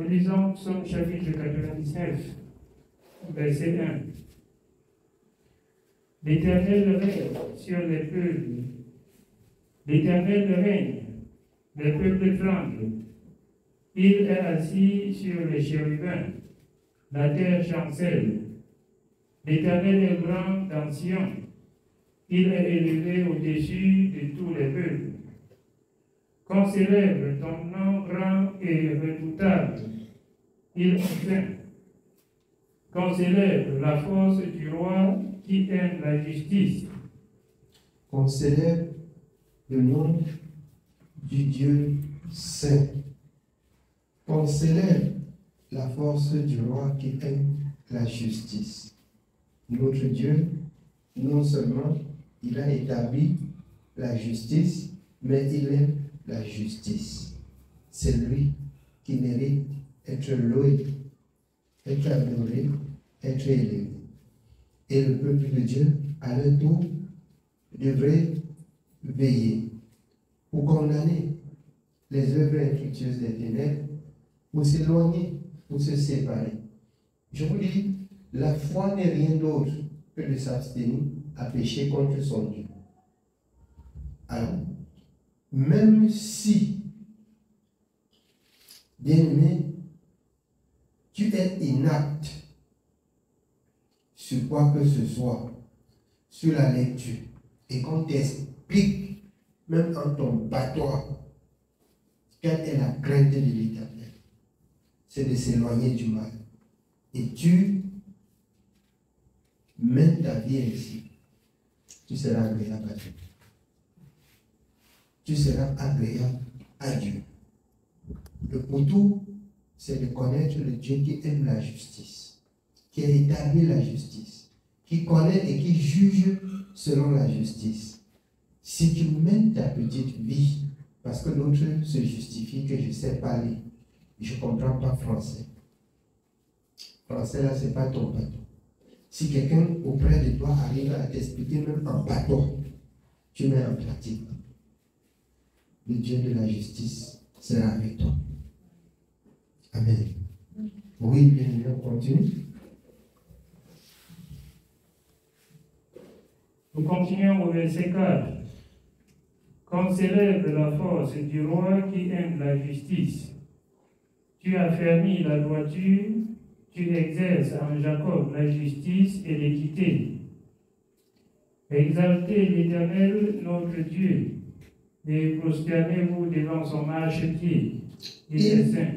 Nous lisons Psaume chapitre 99, verset 1. L'Éternel règne sur les peuples. L'Éternel règne, les peuples tremblent. Il est assis sur les chérubins. La terre chancelle. L'Éternel est grand dans Sion. Il est élevé au-dessus de tous les peuples. Qu'on célèbre ton nom grand et redoutable. Il vient. Qu'on célèbre la force du roi qui aime la justice. Qu'on célèbre le nom du Dieu saint. Qu'on célèbre la force du roi qui aime la justice. Notre Dieu, non seulement il a établi la justice, mais il aime la justice. C'est lui qui mérite être loué, être adoré, être élevé. Et le peuple de Dieu, à leur tour, devrait veiller pour condamner les œuvres infructueuses des ténèbres, pour s'éloigner, pour se séparer. Je vous dis, la foi n'est rien d'autre que de s'abstenir à pécher contre son Dieu. Alors, même si, bien-aimé, tu es inapte sur quoi que ce soit, sur la lecture, et qu'on t'explique, même en ton patois, quelle est la crainte de l'Éternel, c'est de s'éloigner du mal. Et tu mènes ta vie ainsi, tu seras agréable à Dieu. Tu seras agréable à Dieu. Le tout, c'est de connaître le Dieu qui aime la justice, qui a établi la justice, qui connaît et qui juge selon la justice. Si tu mènes ta petite vie, parce que l'autre se justifie que je ne sais pas lire, je ne comprends pas français. Français là, ce n'est pas ton bateau. Si quelqu'un auprès de toi arrive à t'expliquer même en bateau, tu mets en pratique. Le Dieu de la justice sera avec toi. Amen. Oui, bien, on continue. Nous continuons au verset 4. Qu'on célèbre la force du roi qui aime la justice. Tu as fermi la droiture, tu exerces en Jacob la justice et l'équité. Exaltez l'Éternel, notre Dieu, et prosternez-vous devant son marchepied. Il est saint.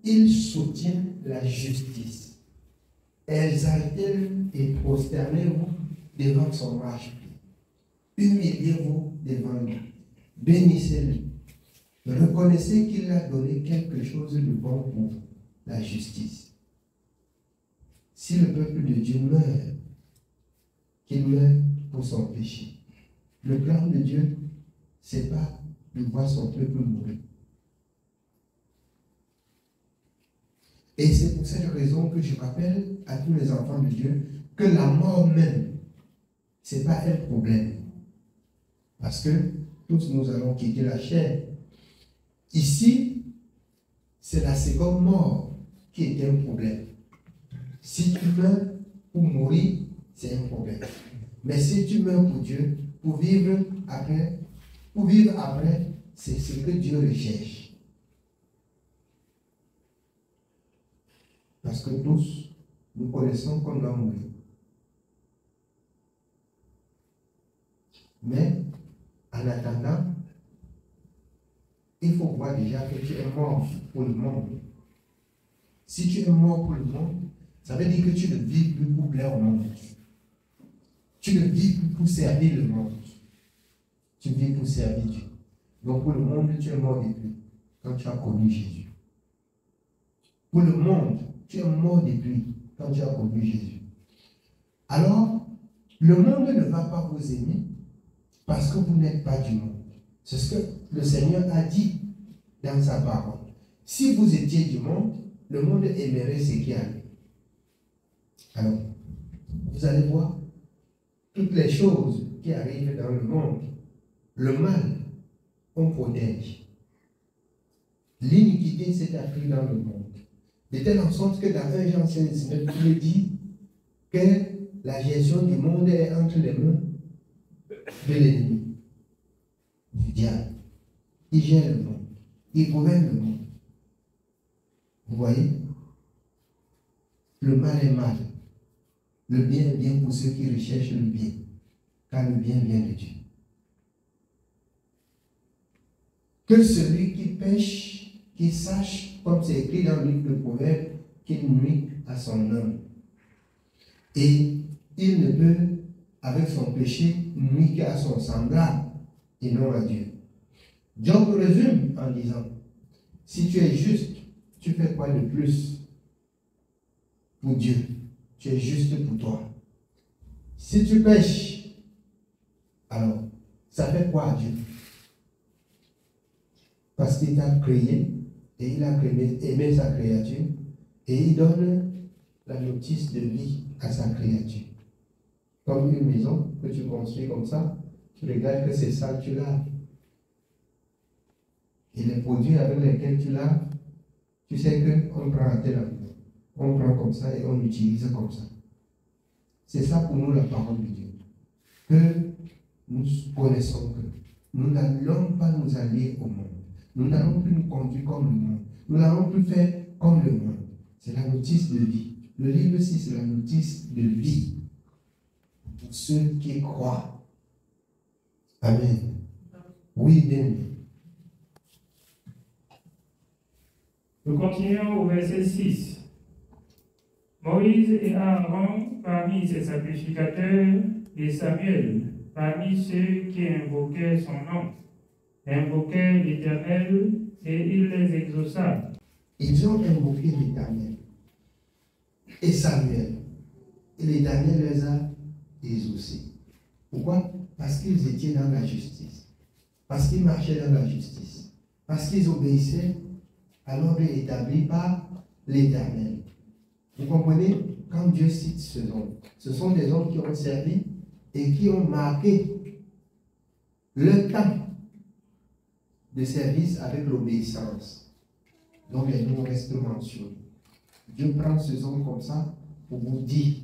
Il soutient la justice. Exaltez-le et prosternez-vous devant son marchepied. Humiliez-vous devant lui. Bénissez-le. Reconnaissez qu'il a donné quelque chose de bon pour vous, la justice. Si le peuple de Dieu meurt, qu'il meurt pour son péché. Le plan de Dieu, ce n'est pas de voir son peuple mourir. Et c'est pour cette raison que je rappelle à tous les enfants de Dieu que la mort même, ce n'est pas un problème. Parce que tous nous allons quitter la chair. Ici, c'est la seconde mort qui est un problème. Si tu meurs pour mourir, c'est un problème. Mais si tu meurs pour Dieu, pour vivre après, c'est ce que Dieu recherche. Parce que tous, nous connaissons qu'on doit mourir. Mais, en attendant, il faut voir déjà que tu es mort pour le monde. Si tu es mort pour le monde, ça veut dire que tu ne vis plus pour plaire au monde. Tu ne vis plus pour servir le monde. Tu vis pour servir Dieu. Donc pour le monde, tu es mort depuis quand tu as connu Jésus. Pour le monde, tu es mort depuis quand tu as connu Jésus. Alors, le monde ne va pas vous aimer parce que vous n'êtes pas du monde. C'est ce que le Seigneur a dit dans sa parole. Si vous étiez du monde, le monde aimerait ce qui arrive. Alors, vous allez voir toutes les choses qui arrivent dans le monde. Le mal, on protège. L'iniquité s'est accrue dans le monde. De telle en sorte que dans 1 Jean 5,19, il dit que la gestion du monde est entre les mains de l'ennemi, du diable. Il gère le monde, il gouverne le monde. Vous voyez? Le mal est mal. Le bien est bien pour ceux qui recherchent le bien, car le bien vient de Dieu. Que celui qui pêche, qui sache, comme c'est écrit dans le livre de Proverbes, qu'il nuit à son âme. Et il ne peut, avec son péché, nuire qu'à son semblable et non à Dieu. Job résume en disant, si tu es juste, tu fais quoi de plus pour Dieu? Tu es juste pour toi. Si tu pêches, alors, ça fait quoi à Dieu? Parce qu'il t'a créé, et il a aimé sa créature, et il donne la notice de vie à sa créature. Comme une maison que tu construis comme ça, tu regardes que c'est ça que tu laves. Et les produits avec lesquels tu laves, tu sais qu'on prend à tel endroit. On prend comme ça et on utilise comme ça. C'est ça pour nous la parole de Dieu. Que nous connaissons que nous n'allons pas nous allier au monde. Nous n'allons plus nous conduire comme le monde. Nous n'allons plus faire comme le monde. C'est la notice de vie. Le livre 6, c'est la notice de vie pour ceux qui croient. Amen. Oui, bien. Nous continuons au verset 6. Moïse et Aaron parmi ses sacrificateurs et Samuel parmi ceux qui invoquaient son nom, invoquaient l'Éternel et il les exauça. Ils ont invoqué l'Éternel et Samuel. Et l'Éternel les a exaucés. Pourquoi? Parce qu'ils étaient dans la justice. Parce qu'ils marchaient dans la justice. Parce qu'ils obéissaient à l'ordre établi par l'Éternel. Vous comprenez? Quand Dieu cite ce sont des hommes qui ont servi et qui ont marqué le temps de service avec l'obéissance. Donc les noms restent mentionnés. Dieu prend ces hommes comme ça pour vous dire,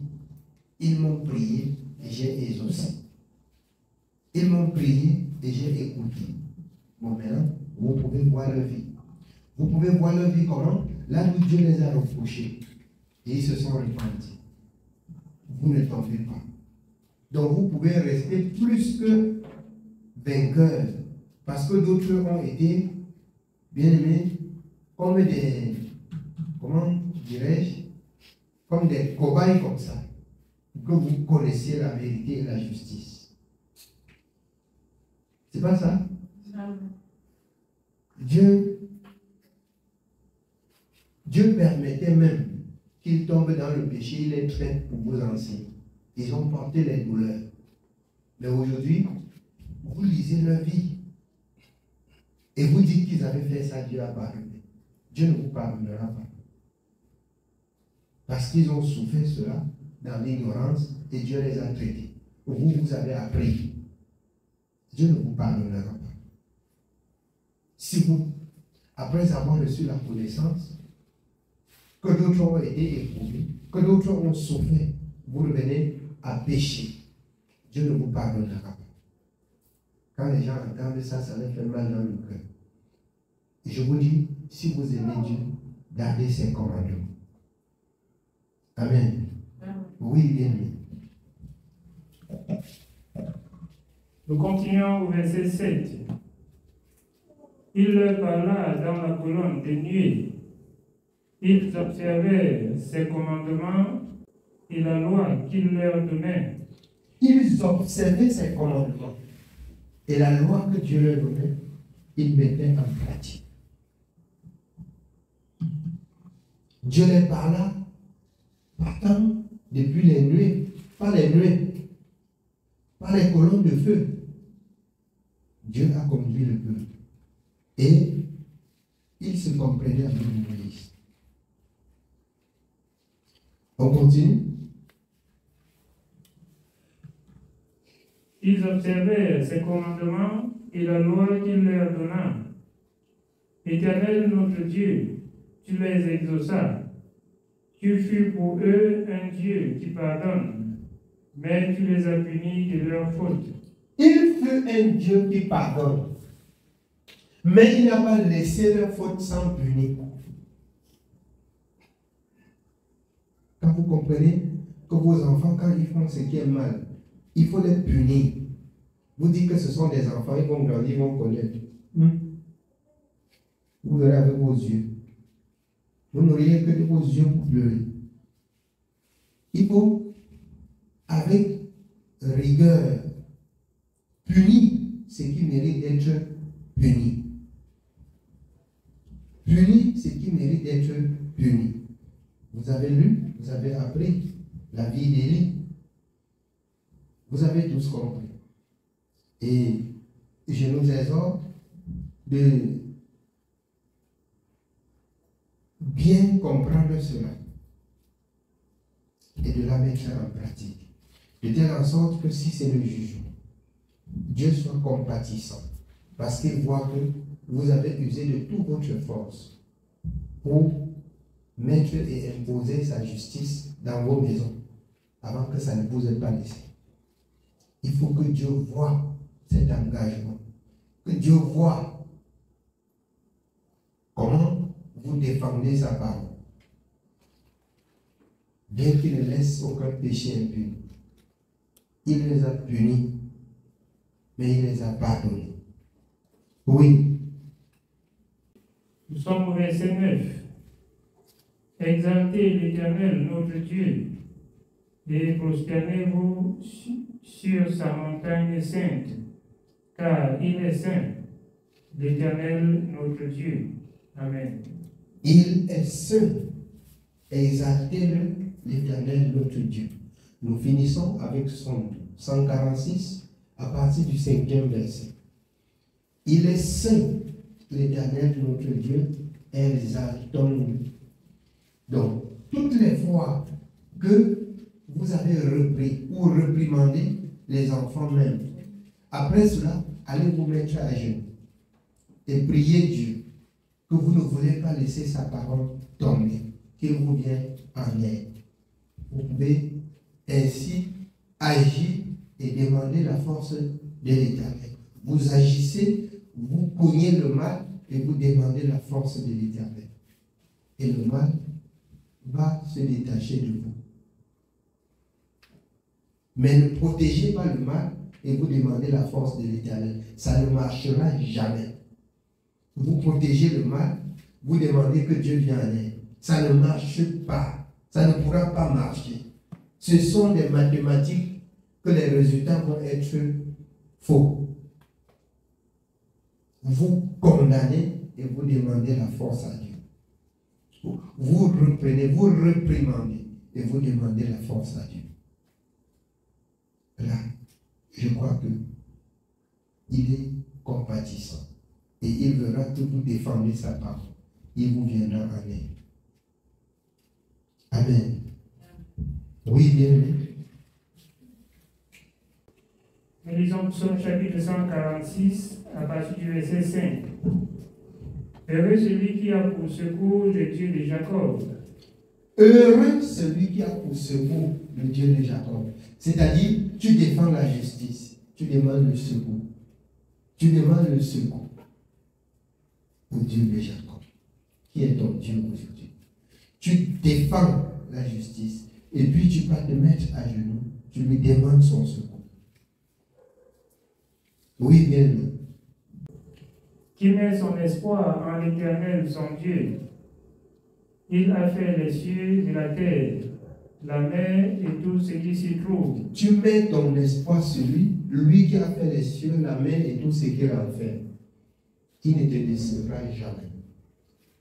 ils m'ont prié et j'ai exaucé. Ils m'ont prié et j'ai écouté. Bon, maintenant, vous pouvez voir leur vie. Vous pouvez voir leur vie comment? Là où Dieu les a reprochés. Et ils se sont repentis. Vous ne tombez pas. Donc vous pouvez rester plus que vainqueurs. Parce que d'autres ont été, bien aimés, comme des, comment dirais-je, comme des cobayes comme ça. Que vous connaissiez la vérité et la justice. C'est pas ça? Dieu permettait même qu'ils tombent dans le péché, il les traite pour vous enseigner. Ils ont porté les douleurs. Mais aujourd'hui, vous lisez leur vie. Et vous dites qu'ils avaient fait ça, Dieu a pardonné. Dieu ne vous pardonnera pas. Parce qu'ils ont souffert cela dans l'ignorance et Dieu les a traités. Vous avez appris. Dieu ne vous pardonnera pas. Si vous, après avoir reçu la connaissance, que d'autres ont été éprouvés, que d'autres ont souffert, vous revenez à pécher. Dieu ne vous pardonnera pas. Quand les gens entendent ça, ça leur fait mal dans le cœur. Et je vous dis, si vous aimez Dieu, gardez ses commandements. Amen. Oui, bien aimé. Nous continuons au verset 7. Il leur parla dans la colonne de nuit. Ils observaient ses commandements et la loi qu'il leur donnait. Ils observaient ses commandements. Et la loi que Dieu leur donnait, ils mettaient en pratique. Dieu les parla partant depuis les nuées, pas les nuées, pas les colonnes de feu. Dieu a conduit le peuple. Et il se comprenait avec Moïse. On continue. Ils observaient ses commandements et la loi qu'il leur donna. Éternel notre Dieu, tu les exauças Tu fus pour eux un Dieu qui pardonne, mais tu les as punis de leurs fautes. Il fut un Dieu qui pardonne, mais il n'a pas laissé leurs fautes sans punir. Quand vous comprenez que vos enfants, quand ils font ce qui est mal, il faut les punir. Vous dites que ce sont des enfants, ils vont grandir, ils vont connaître. Vous verrez avec vos yeux. Vous n'auriez que de vos yeux pour pleurer. Il faut, avec rigueur, punir ce qui mérite d'être puni. Punir ce qui mérite d'être puni. Vous avez lu, vous avez appris la vie d'Élie. Vous avez tous compris. Et je nous exhorte de bien comprendre cela et de la mettre en pratique. De telle en sorte que si c'est le jugement, Dieu soit compatissant parce qu'il voit que vous avez usé de toute votre force pour mettre et imposer sa justice dans vos maisons avant que ça ne vous ait pas laissé. Il faut que Dieu voie cet engagement, que Dieu voie comment vous défendez sa parole. Bien qu'il ne laisse aucun péché impuni, il les a punis, mais il les a pardonnés. Oui. Nous sommes au verset 9. Exaltez l'Éternel, notre Dieu, et prosternez-vous sur sa montagne sainte, car il est saint, l'Éternel, notre Dieu. Amen. Il est saint. Exaltez-le, l'Éternel, notre Dieu. Nous finissons avec son 146 à partir du 5e verset. Il est saint, l'Éternel, notre Dieu, exaltons-le. Donc, toutes les fois que vous avez repris ou reprimandé les enfants même, après cela, allez vous mettre à genoux et priez Dieu que vous ne voulez pas laisser sa parole tomber, qu'il vous vienne en aide. Vous pouvez ainsi agir et demander la force de l'Éternel. Vous agissez, vous cognez le mal et vous demandez la force de l'Éternel. Et le mal va se détacher de vous. Mais ne protégez pas le mal et vous demandez la force de l'Éternel. Ça ne marchera jamais. Vous protégez le mal, vous demandez que Dieu vienne en aide. Ça ne marche pas. Ça ne pourra pas marcher. Ce sont des mathématiques que les résultats vont être faux. Vous condamnez et vous demandez la force à Dieu. Vous reprenez, vous réprimandez et vous demandez la force à Dieu. Là, je crois que il est compatissant et il verra que vous défendez sa parole. Il vous viendra en aide. Amen. Oui, bien aimé. Nous lisons Psaume chapitre 146 à partir du verset 5. Heureux celui qui a pour secours le Dieu de Jacob. Heureux celui qui a pour secours le Dieu de Jacob. C'est-à-dire, tu défends la justice. Tu demandes le secours. Tu demandes le secours au Dieu de Jacob, qui est ton Dieu aujourd'hui. Tu défends la justice. Et puis tu vas te mettre à genoux. Tu lui demandes son secours. Oui, bien. Qui met son espoir en l'Éternel, son Dieu. Il a fait les cieux et la terre, la mer et tout ce qui s'y trouve. Tu mets ton espoir sur lui qui a fait les cieux, la mer et tout ce qu'il a fait. Il ne te décevra jamais.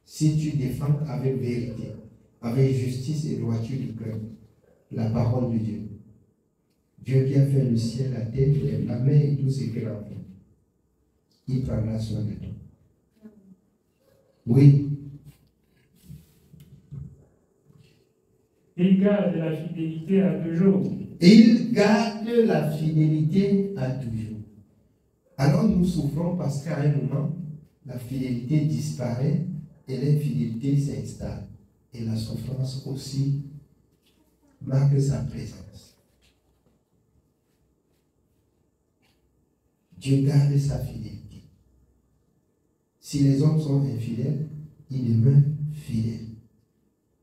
Si tu défends avec vérité, avec justice et droiture du cœur, la parole de Dieu. Dieu qui a fait le ciel, la terre, la mer et tout ce qu'il a fait. Il prendra soin de toi. Oui. Il garde la fidélité à toujours. Il garde la fidélité à toujours. Alors nous souffrons parce qu'à un moment, la fidélité disparaît et l'infidélité s'installe. et la souffrance aussi marquent sa présence. Dieu garde sa fidélité. Si les hommes sont infidèles, il demeure fidèle.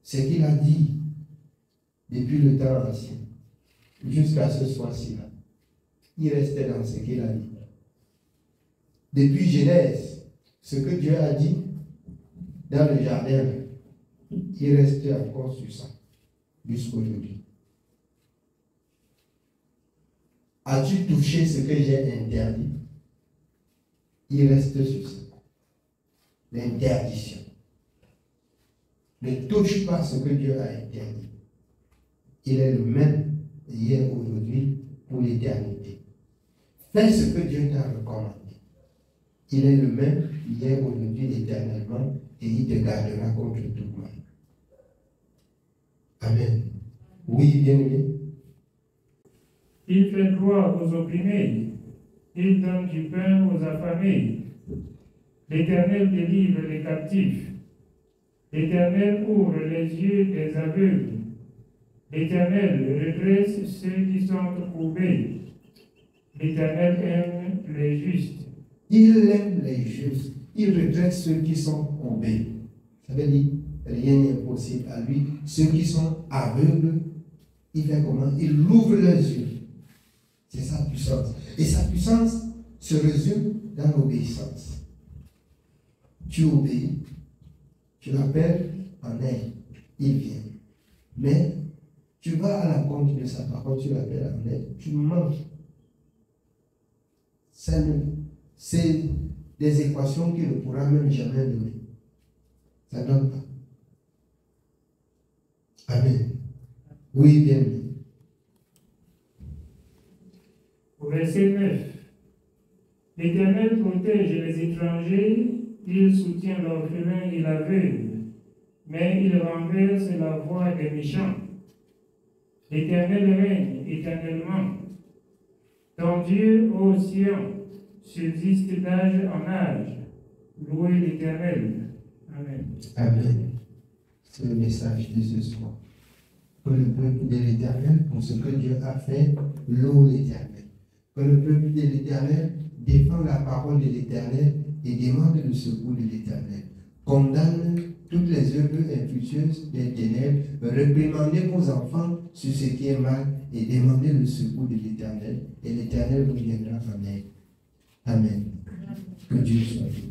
Ce qu'il a dit depuis le temps ancien, jusqu'à ce soir-ci-là, il restait dans ce qu'il a dit. Depuis Genèse, ce que Dieu a dit dans le jardin, il restait encore sur ça, jusqu'aujourd'hui. As-tu touché ce que j'ai interdit? Il reste sur ça. L'interdiction. Ne touche pas ce que Dieu a interdit. Il est le même hier, aujourd'hui, pour l'éternité. Fais ce que Dieu t'a recommandé. Il est le même hier, aujourd'hui, éternellement, et il te gardera contre tout mal. Amen. Oui, bien-aimé. Il fait droit aux opprimés. Il donne du pain aux affamés. L'Éternel délivre les captifs. L'Éternel ouvre les yeux des aveugles. L'Éternel redresse ceux qui sont courbés. L'Éternel aime les justes. Il aime les justes. Il redresse ceux qui sont courbés. Ça veut dire, rien n'est impossible à lui. Ceux qui sont aveugles, il fait comment? Il ouvre leurs yeux. C'est sa puissance. Et sa puissance se résume dans l'obéissance. Tu obéis, tu l'appelles en aide, il vient. Mais tu vas à l'encontre de sa parole, tu l'appelles en aide, tu manques. C'est des équations qu'il ne pourra même jamais donner. Ça ne donne pas. Amen. Oui, bien. Au verset 9. L'Éternel protège les étrangers, il soutient l'orphelin et l'aveugle, mais il renverse la voix des méchants. L'Éternel règne éternellement. Ton Dieu, ô Sion, subsiste d'âge en âge. Louez l'Éternel. Amen. Amen. C'est le message de ce soir. Que le peuple de l'Éternel, pour ce que Dieu a fait, loue l'Éternel. Que le peuple de l'Éternel défend la parole de l'Éternel et demande le secours de l'Éternel. Condamne toutes les œuvres infructueuses des ténèbres, réprimandez vos enfants sur ce qui est mal et demandez le secours de l'Éternel et l'Éternel vous viendra en aide. Amen. Que Dieu soit béni.